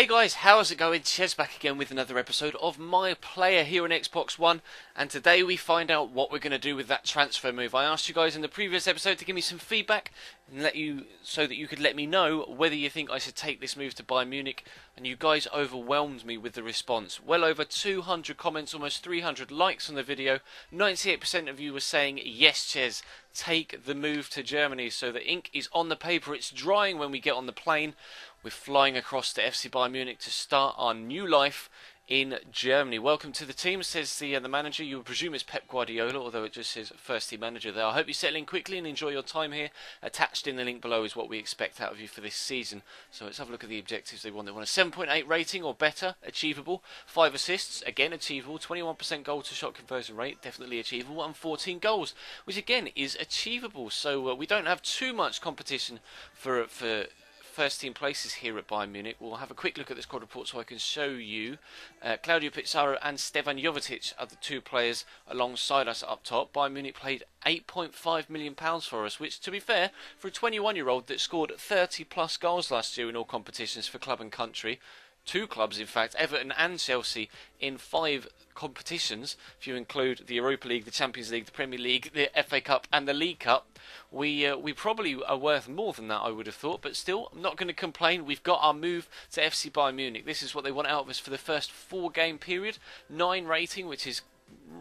Hey guys, how's it going? Ches back again with another episode of My Player here on Xbox One, and today we find out what we're going to do with that transfer move. I asked you guys in the previous episode to give me some feedback and so that you could let me know whether you think I should take this move to Bayern Munich, and you guys overwhelmed me with the response. Well over 200 comments, almost 300 likes on the video. 98% of you were saying yes, Ches, take the move to Germany. So the ink is on the paper, it's drying when we get on the plane. We're flying across to FC Bayern Munich to start our new life in Germany. Welcome to the team, says the manager. You would presume it's Pep Guardiola, although it just says first team manager there. I hope you settle in quickly and enjoy your time here. Attached in the link below is what we expect out of you for this season. So let's have a look at the objectives they want. They want a 7.8 rating or better, achievable. 5 assists, again achievable. 21% goal to shot conversion rate, definitely achievable. And 14 goals, which again is achievable. So we don't have too much competition for first team places here at Bayern Munich. We'll have a quick look at the squad report so I can show you. Claudio Pizarro and Stefan Jovetic are the two players alongside us up top. Bayern Munich paid £8.5 million for us, which, to be fair, for a 21-year-old that scored 30 plus goals last year in all competitions for club and country, two clubs in fact, Everton and Chelsea, in 5 competitions, if you include the Europa League, the Champions League, the Premier League, the FA Cup and the League Cup, we probably are worth more than that, I would have thought. But still, I'm not going to complain. We've got our move to FC Bayern Munich. This is what they want out of us for the first 4-game period. 9 rating, which is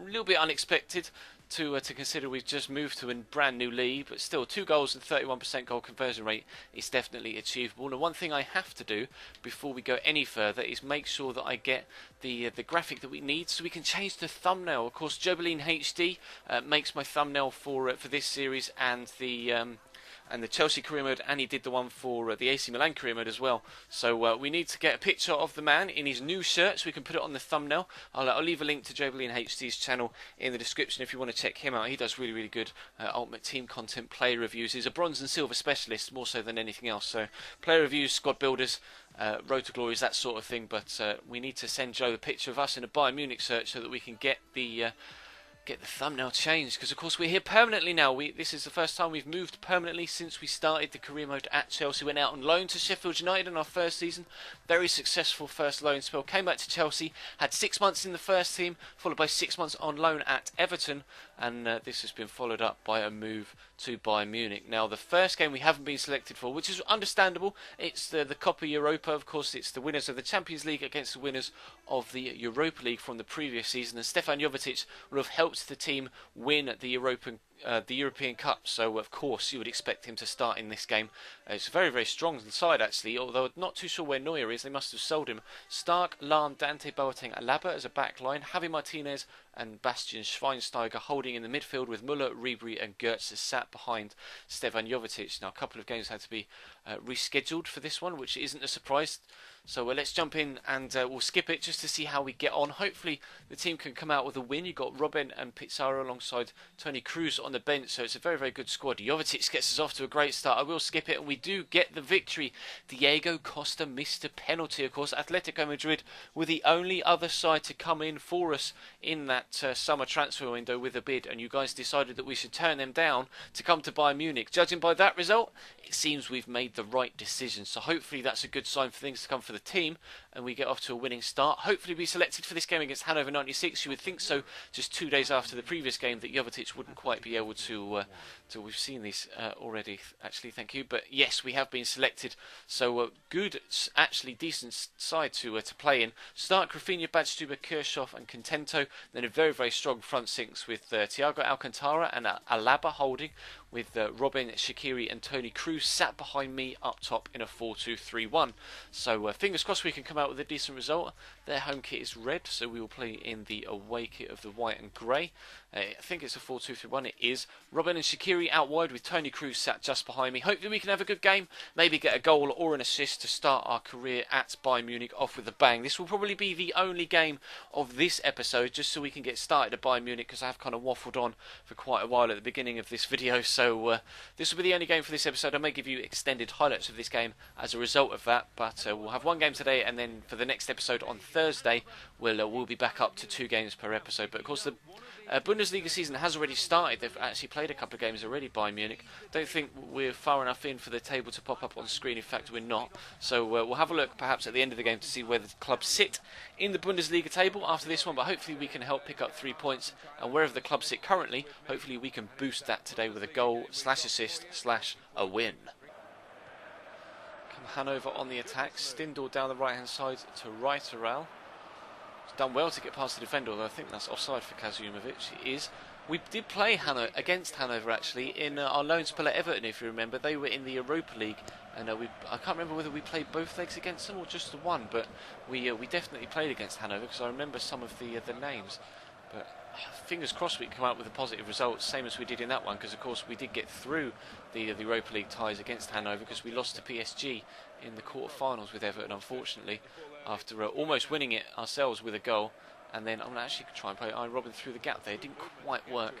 a little bit unexpected to consider. We've just moved to a brand new league, but still 2 goals and 31% goal conversion rate is definitely achievable. And one thing I have to do before we go any further is make sure that I get the graphic that we need so we can change the thumbnail. Of course, Jobeline HD makes my thumbnail for this series and the Chelsea career mode, and he did the one for the AC Milan career mode as well. So we need to get a picture of the man in his new shirt so we can put it on the thumbnail. I'll leave a link to Jobeline HD's channel in the description if you want to check him out. He does really good Ultimate Team content, player reviews. He's a bronze and silver specialist more so than anything else. So player reviews, squad builders, road to glories, that sort of thing. But we need to send Joe a picture of us in a Bayern Munich shirt so that we can get the thumbnail changed, because of course we're here permanently now. This is the first time we've moved permanently since we started the career mode at Chelsea. Went out on loan to Sheffield United in our first season, very successful first loan spell. Came back to Chelsea, had 6 months in the first team, followed by 6 months on loan at Everton, and this has been followed up by a move to Bayern Munich. Now the first game we haven't been selected for, which is understandable. It's the Copa Europa, of course. It's the winners of the Champions League against the winners of the Europa League from the previous season, and Stefan Jovetic will have helped the team win the European Cup, so of course you would expect him to start in this game. It's a very strong side actually, although I'm not too sure where Neuer is. They must have sold him. Stark, Lahm, Dante, Boateng, Alaba as a back line, Javi Martinez and Bastian Schweinsteiger holding in the midfield, with Müller, Ribery and Götze sat behind Stefan Jovetic. Now a couple of games had to be rescheduled for this one, which isn't a surprise. So let's jump in and we'll skip it just to see how we get on. Hopefully the team can come out with a win. You've got Robben and Pizarro alongside Toni Kroos on the bench, so it's a very good squad. Jovetic gets us off to a great start. I will skip it and we do get the victory. Diego Costa missed a penalty, of course. Atletico Madrid were the only other side to come in for us in that summer transfer window with a bid, and you guys decided that we should turn them down to come to Bayern Munich. Judging by that result, it seems we've made the right decision. So hopefully that's a good sign for things to come for the team and we get off to a winning start. Hopefully be selected for this game against Hannover 96. You would think so, just 2 days after the previous game, that Jovetic wouldn't quite be able to we've seen these already actually, thank you, but yes, we have been selected. So good, actually decent side to play in. Start Rafinha, Badstuber, Kirchhoff and Contento, then a very strong front six with Thiago Alcantara and Alaba holding, with Robben, Shaqiri and Toni Kroos sat behind me up top in a 4-2-3-1. So fingers crossed we can come out with a decent result. Their home kit is red, so we will play in the away kit of the white and grey. I think it's a 4-2-3-1, it is. Robben and Shaqiri out wide with Toni Kroos sat just behind me. Hopefully we can have a good game, maybe get a goal or an assist to start our career at Bayern Munich off with a bang. This will probably be the only game of this episode, just so we can get started at Bayern Munich, because I have kind of waffled on for quite a while at the beginning of this video. So this will be the only game for this episode. I may give you extended highlights of this game as a result of that, but we'll have one game today and then then for the next episode on Thursday, we'll be back up to 2 games per episode. But of course, the Bundesliga season has already started. They've actually played a couple of games already, Bayern Munich. Don't think we're far enough in for the table to pop up on screen. In fact, we're not. So we'll have a look perhaps at the end of the game to see where the clubs sit in the Bundesliga table after this one. But hopefully we can help pick up 3 points. And wherever the clubs sit currently, hopefully we can boost that today with a goal / assist / a win. Hanover on the attack. Stindl down the right hand side to Reiteral. He's done well to get past the defender, although I think that's offside for Kazumovic. It is. We did play against Hanover actually in our loan spell at Everton, if you remember. They were in the Europa League, and I can't remember whether we played both legs against them or just the one, but we definitely played against Hanover because I remember some of the names. But fingers crossed we can come out with a positive result, same as we did in that one, because of course we did get through the Europa League ties against Hanover because we lost to PSG in the quarter-finals with Everton, unfortunately, after almost winning it ourselves with a goal. And then I'm going to actually try and play Iron Robin through the gap there. It didn't quite work,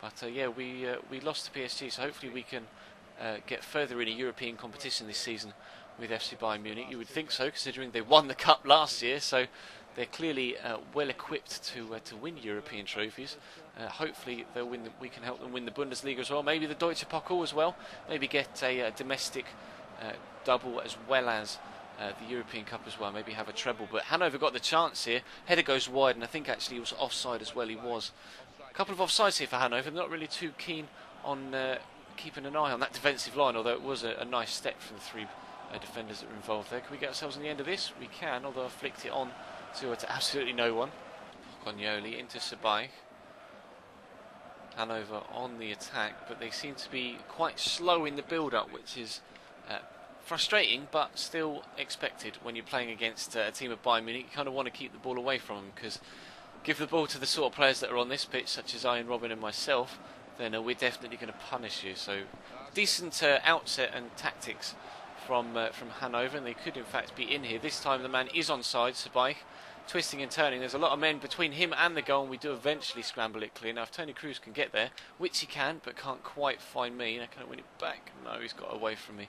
but yeah, we lost to PSG, so hopefully we can get further in a European competition this season with FC Bayern Munich. You would think so, considering they won the cup last year, so they're clearly well equipped to win European trophies. Hopefully they'll win. We can help them win the Bundesliga as well. Maybe the Deutsche Pokal as well. Maybe get a domestic double as well as the European Cup as well. Maybe have a treble. But Hanover got the chance here. Header goes wide, and I think actually he was offside as well. He was. A couple of offsides here for Hanover. Not really too keen on keeping an eye on that defensive line, although it was a nice step from the 3 defenders that were involved there. Can we get ourselves on the end of this? We can, although I flicked it on to absolutely no one. Cognoli into Sabai. Hanover on the attack, but they seem to be quite slow in the build-up, which is frustrating, but still expected when you're playing against a team of Bayern Munich. You kind of want to keep the ball away from them, because give the ball to the sort of players that are on this pitch, such as Iron Robin and myself, then we're definitely going to punish you. So decent outset and tactics from Hanover, and they could in fact be in here. This time the man is onside, Sabai, twisting and turning. There's a lot of men between him and the goal, and we do eventually scramble it clear. Now if Tony Cruz can get there, which he can, but can't quite find me, and I can't win it back. No, he's got away from me.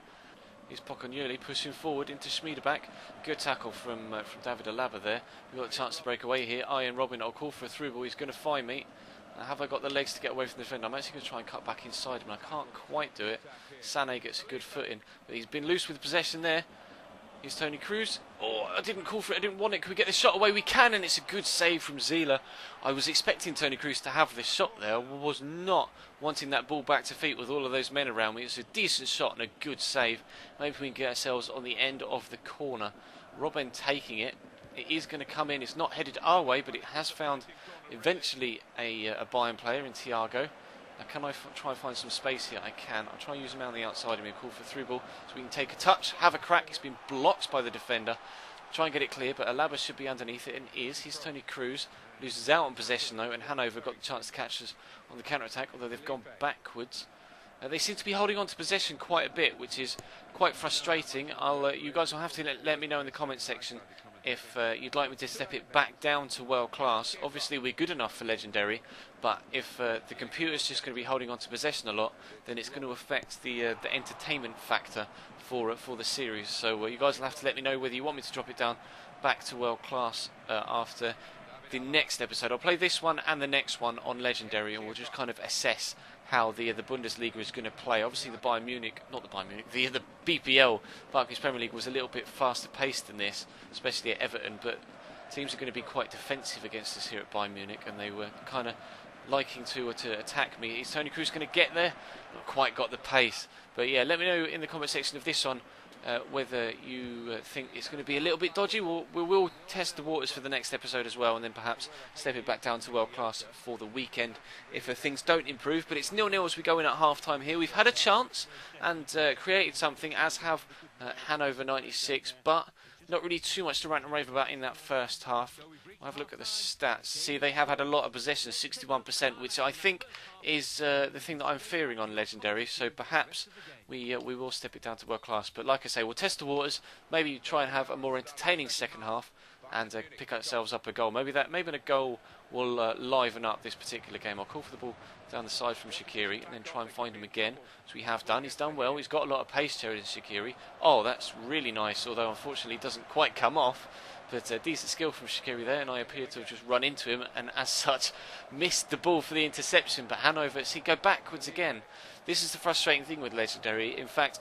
Here's Pocognoli pushing forward into Schmiedeback. Good tackle from David Alaba there. We've got a chance to break away here. Iron Robin, I'll call for a through ball. He's going to find me. Have I got the legs to get away from the defender? I'm actually going to try and cut back inside him. I can't quite do it. Sané gets a good foot in, but he's been loose with possession there. Here's Tony Cruz. Oh, I didn't call for it. I didn't want it. Can we get this shot away? We can, and it's a good save from Zila. I was expecting Tony Cruz to have this shot there. I was not wanting that ball back to feet with all of those men around me. It's a decent shot and a good save. Maybe we can get ourselves on the end of the corner. Robin taking it. It is going to come in. It's not headed our way, but it has found eventually a Bayern player in Thiago. Now can I try and find some space here? I can. I'll try and use him around the outside of me. Call for through ball so we can take a touch, have a crack. It's been blocked by the defender. Try and get it clear, but Alaba should be underneath it, and is. He's Tony Cruz. Loses out on possession though, and Hanover got the chance to catch us on the counter-attack, although they've gone backwards. They seem to be holding on to possession quite a bit, which is quite frustrating. You guys will have to let me know in the comments section if you'd like me to step it back down to world class. Obviously we're good enough for legendary, but if the computer's just going to be holding on to possession a lot, then it's going to affect the entertainment factor for the series. So you guys will have to let me know whether you want me to drop it down back to world class after the next episode. I'll play this one and the next one on legendary, and we'll just kind of assess how the Bundesliga is going to play. Obviously the the BPL, Barclays Premier League, was a little bit faster paced than this, especially at Everton, but teams are going to be quite defensive against us here at Bayern Munich, and they were kind of liking to attack me. Is Tony Cruz going to get there? Not quite got the pace, but yeah, let me know in the comment section of this one whether you think it's going to be a little bit dodgy. We will test the waters for the next episode as well, and then perhaps step it back down to world class for the weekend if things don't improve. But it's 0-0 as we go in at half time here. We've had a chance and created something, as have Hanover 96, but not really too much to rant and rave about in that first half. I'll have a look at the stats. See, they have had a lot of possession, 61%, which I think is the thing that I'm fearing on legendary. So perhaps we will step it down to world class. But like I say, we'll test the waters. Maybe try and have a more entertaining second half and pick ourselves up a goal. Maybe a goal will liven up this particular game. I'll call for the ball down the side from Shaqiri and then try and find him again, as we have done. He's done well. He's got a lot of pace, Sheridan Shaqiri. Oh, that's really nice, although unfortunately it doesn't quite come off. But decent skill from Shaqiri there, and I appear to have just run into him and as such missed the ball for the interception. But Hanover, see, go backwards again. This is the frustrating thing with Legendary. In fact,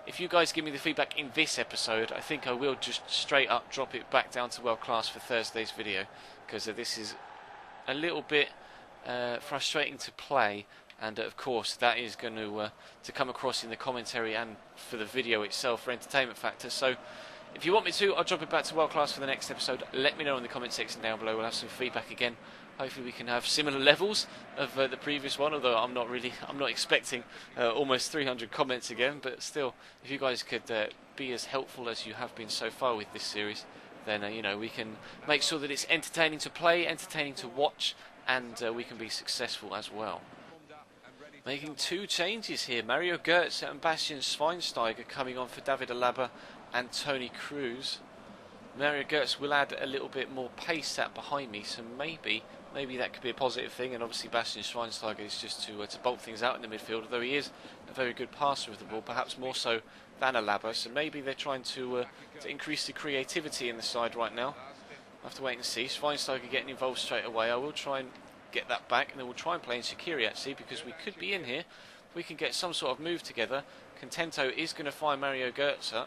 if you guys give me the feedback in this episode, I think I will just straight up drop it back down to World Class for Thursday's video, because this is a little bit frustrating to play, and of course that is going to come across in the commentary and for the video itself for entertainment factor. So if you want me to, I'll drop it back to World Class for the next episode. Let me know in the comment section down below. We'll have some feedback again. Hopefully we can have similar levels of the previous one, although I'm not expecting almost 300 comments again. But still, if you guys could be as helpful as you have been so far with this series, then you know, we can make sure that it's entertaining to play, entertaining to watch, and we can be successful as well. Making two changes here. Mario Götze and Bastian Schweinsteiger coming on for David Alaba and Tony Cruz. Mario Götze will add a little bit more pace out behind me, so maybe that could be a positive thing. And obviously Bastian Schweinsteiger is just to bulk things out in the midfield, although he is a very good passer of the ball, perhaps more so than Alaba. So maybe they're trying to increase the creativity in the side right now. I'll have to wait and see. Schweinsteiger getting involved straight away. I will try and get that back, and then we'll try and play in Shaqiri actually, because we could be in here. We can get some sort of move together. Contento is going to find Mario Götze.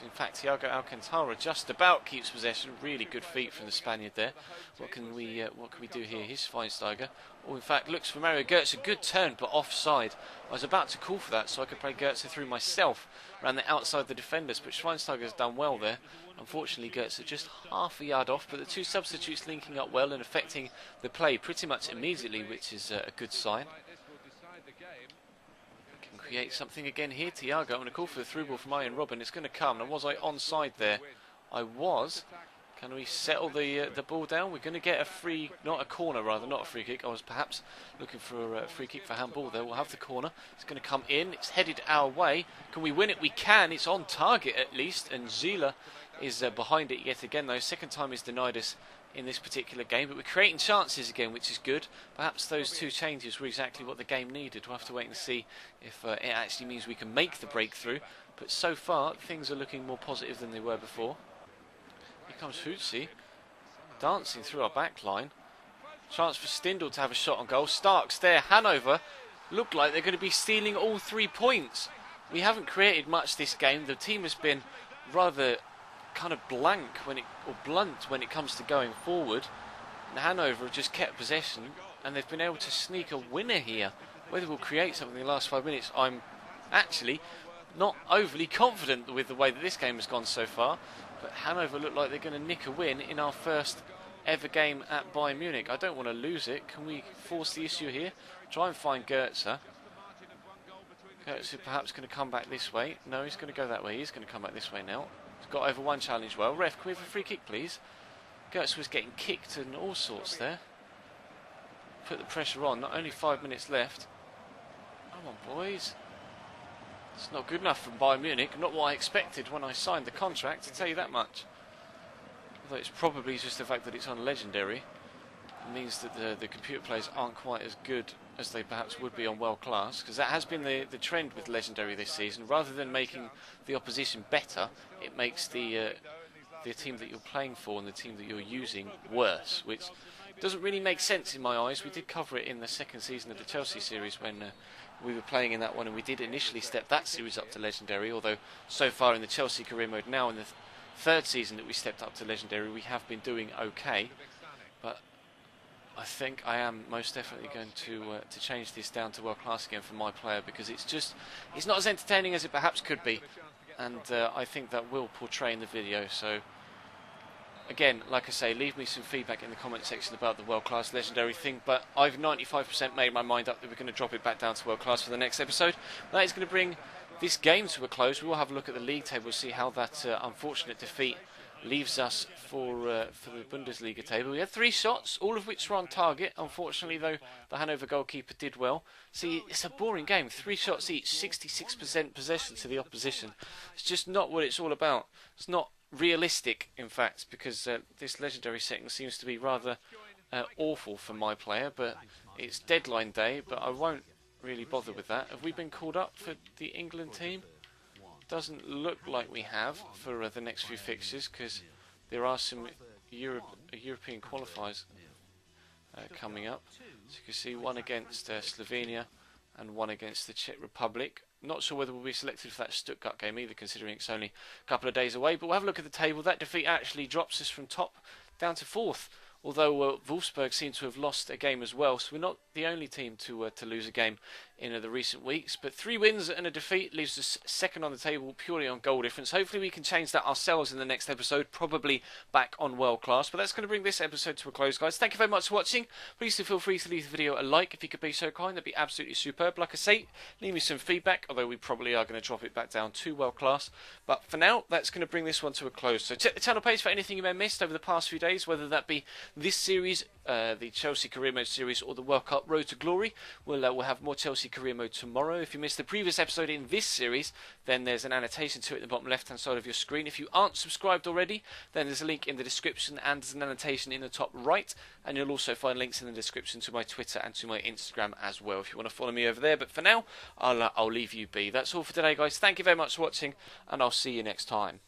In fact, Thiago Alcantara just about keeps possession. Really good feet from the Spaniard there. What can we do here? Here's Schweinsteiger. Oh, in fact, looks for Mario Götze. Good turn, but offside. I was about to call for that, so I could play Götze through myself around the outside of the defenders. But Schweinsteiger's done well there. Unfortunately, Götze just half a yard off. But the two substitutes linking up well and affecting the play pretty much immediately, which is a good sign. Create something again here. Thiago, I'm going to call for the through ball from Ian Robin. It's going to come. Now, was I onside there? I was. Can we settle the ball down? We're going to get a free, not a corner rather, not a free kick. I was perhaps looking for a free kick for handball there. We'll have the corner. It's going to come in. It's headed our way. Can we win it? We can. It's on target at least. And Zila is behind it yet again, though. Second time he's denied us in this particular game, but we're creating chances again, which is good. Perhaps those two changes were exactly what the game needed. We'll have to wait and see if it actually means we can make the breakthrough, but so far things are looking more positive than they were before. Here comes Hootsie dancing through our back line. Chance for Stindl to have a shot on goal. Starks there. Hanover look like they're going to be stealing all 3 points. We haven't created much this game. The team has been rather kind of blunt when it comes to going forward, and Hanover have just kept possession and they've been able to sneak a winner here. Whether we'll create something in the last 5 minutes, I'm actually not overly confident with the way that this game has gone so far, but Hanover look like they're going to nick a win in our first ever game at Bayern Munich. I don't want to lose it. Can we force the issue here? Try and find Götze. Götze perhaps going to come back this way. No, he's going to go that way. He's going to come back this way now. Got over one challenge well. Ref, can we have a free kick, please? Götze was getting kicked and all sorts there. Put the pressure on. Not only 5 minutes left. Come on, boys. It's not good enough from Bayern Munich. Not what I expected when I signed the contract, to tell you that much. Although it's probably just the fact that it's on Legendary. It means that the computer players aren't quite as good as they perhaps would be on World Class, because that has been the trend with Legendary this season. Rather than making the opposition better, it makes the team that you're playing for and the team that you're using worse, which doesn't really make sense in my eyes. We did cover it in the second season of the Chelsea series when we were playing in that one, and we did initially step that series up to Legendary, although so far in the Chelsea career mode now, in the third season that we stepped up to Legendary, we have been doing okay. But I think I am most definitely going to change this down to World Class again for my player, because it's not as entertaining as it perhaps could be, and I think that will portray in the video. So again, like I say, leave me some feedback in the comment section about the World Class Legendary thing, but I've 95% made my mind up that we're going to drop it back down to World Class for the next episode. That is going to bring this game to a close. We will have a look at the league table, see how that unfortunate defeat leaves us for the Bundesliga table. We had 3 shots, all of which were on target. Unfortunately, though, the Hanover goalkeeper did well. See, it's a boring game. 3 shots each, 66% possession to the opposition. It's just not what it's all about. It's not realistic, in fact, because this Legendary setting seems to be rather awful for my player, but it's deadline day, but I won't really bother with that. Have we been called up for the England team? Doesn't look like we have for the next few fixtures, because there are some European qualifiers coming up. So you can see one against Slovenia and one against the Czech Republic. Not sure whether we'll be selected for that Stuttgart game either, considering it's only a couple of days away. But we'll have a look at the table. That defeat actually drops us from top down to 4th. Although Wolfsburg seem to have lost a game as well, so we're not the only team to lose a game in the recent weeks. But 3 wins and a defeat leaves us second on the table purely on goal difference. Hopefully we can change that ourselves in the next episode, probably back on World Class. But that's going to bring this episode to a close, guys. Thank you very much for watching. Please do feel free to leave the video a like if you could be so kind. That'd be absolutely superb. Like I say, leave me some feedback, although we probably are going to drop it back down to World Class. But for now, that's going to bring this one to a close. So check the channel page for anything you may have missed over the past few days, whether that be this series, the Chelsea Career Mode series, or the World Cup Road to Glory. We'll have more Chelsea Career Mode tomorrow. If you missed the previous episode in this series, then there's an annotation to it at the bottom left hand side of your screen. If you aren't subscribed already, then there's a link in the description and there's an annotation in the top right, and you'll also find links in the description to my Twitter and to my Instagram as well if you want to follow me over there. But for now, I'll leave you be. That's all for today, guys. Thank you very much for watching, and I'll see you next time.